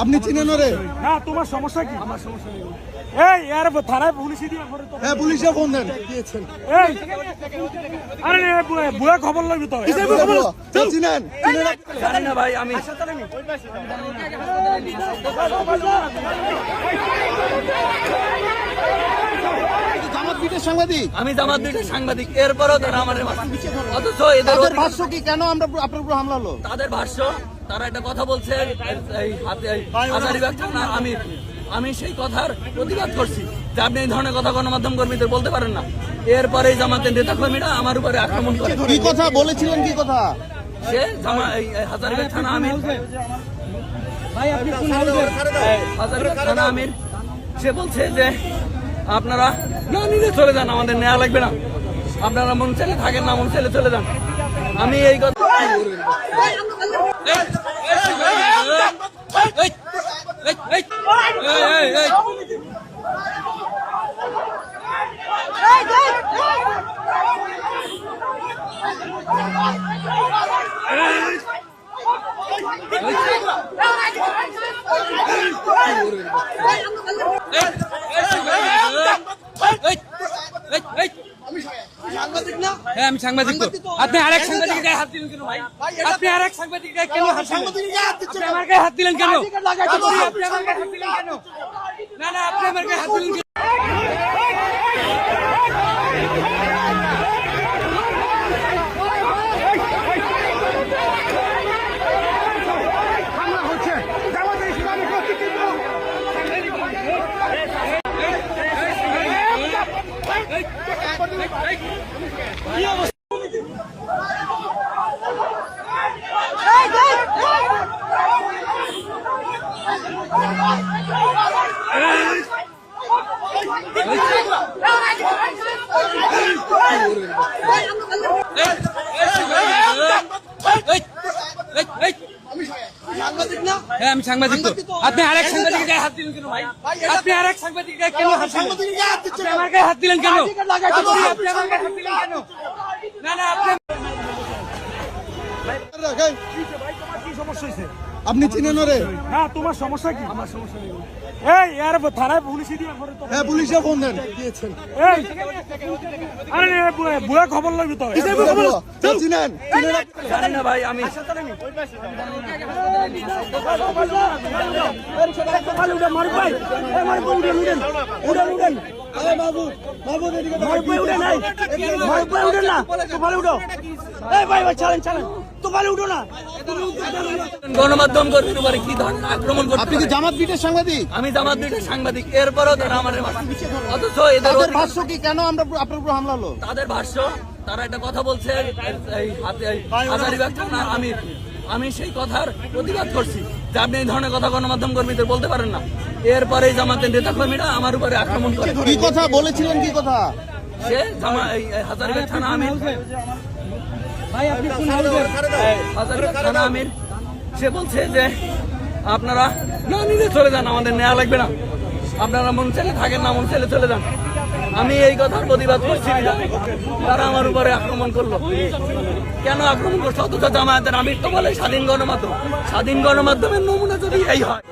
আপনি চিনেন ওরে? না, তোমার সমস্যা কি? আমার সমস্যা নেই। এই এর থানায় পুলিশে দিয়ে করে তো। হ্যাঁ, পুলিশে ফোন দেন। দিয়েছেন। এই আরে বুয়া খবর লাগবে তো। চিনেন? জানি না ভাই, আমি জামাত বিটের সাংবাদিক। আমি জামাত বিটের সাংবাদিক, এরপরও তারা আমাদের অথচ এদের তাদের ভাষ্য কি? কেন আমরা আপনার উপর হামলা হলো? তাদের ভাষ্য, তারা একটা কথা বলছে হাজারীবাগ থানা, আমি সেই কথার প্রতিবাদ করছি যে আপনি এই ধরনের কথা গণমাধ্যম কর্মীদের বলতে পারেন না। এরপরে জামাতের নেতা কর্মীরা আমার উপরে আক্রমণ করে। কি কথা বলেছিলেন? কি কথা? সে হাজারীবাগ থানা আমির, হাজারীবাগ থানা আমির, সে বলছে যে আপনারা না নিলে চলে যান, আমাদের নেওয়া লাগবে না, আপনারা মন চাইলে থাকেন, না মন চাইলে চলে যান। আমি এই কথা আমি সাংবাদিক। আপনি আরেক সাংবাদিকের গায়ে হাত দিলেন কেন ভাই? আপনি আরেক সাংবাদিকের গায়ে কেন হাত দিলেন? আমার গায়ে হাত দিলেন কেন? আপনি আমার গায়ে হাত দিলেন কেন? না না, আপনি আমার গায়ে হাত দিলেন কেন? আমি সাংবাদিক। আপনি আরেক সাংবাদিকের গায়ে হাত দিলেন কেন ভাই? আপনি আরেক সাংবাদিকের গায়ে কেন হাত দিলেন? আমার গায়ে হাত দিলেন কেন? আপনি আমার গায়ে হাত দিলেন কেন? না না, আপনি আপনি চিনেন ওরে? না, তোমার সমস্যা কি? আমার সমস্যা নেই। এই এর থানায় পুলিশে দিয়ে করে তো। হ্যাঁ, পুলিশে ফোন দেন। দিয়েছেন। এই আরে বুয়া খবর লাগবে তো। চিনেন? জানি না ভাই, আমি গণমাধ্যম কর্মীর উপরে কি ধরনের আক্রমণ করতে? আপনি কি জামাত বিটের সাংবাদিক? আমি জামাত বিটের সাংবাদিক, এরপরও তারা আমাদের অথচ এদের তাদের ভাষ্য কি? কেন আমরা আপনার উপর হামলা হলো? তাদের ভাষ্য, তারা একটা কথা বলছে হাজারীবাগ থানা আমির, আমি সেই কথার প্রতিবাদ করছি যে আপনি এই ধরনের কথা গণমাধ্যম কর্মীদের বলতে পারেন না। এরপরে জামাতের নেতা কর্মীরা আমার উপরে আক্রমণ করে। কি কথা বলেছিলেন? কি কথা? সে হাজারীবাগ থানা আমির, হাজারীবাগ থানা আমির, সে বলছে যে আপনারা না নিলে চলে যান, আমাদের নেওয়া লাগবে না, আপনারা মন চাইলে থাকেন, না মন চাইলে চলে যান। আমি এই কথার প্রতিবাদ করছি, তারা আমার উপরে আক্রমণ করলো। কেন আক্রমণ করছে? অথচ জামায়াতের আমির তো বলে স্বাধীন গণমাধ্যম, স্বাধীন গণমাধ্যমের নমুনা যদি এই হয়।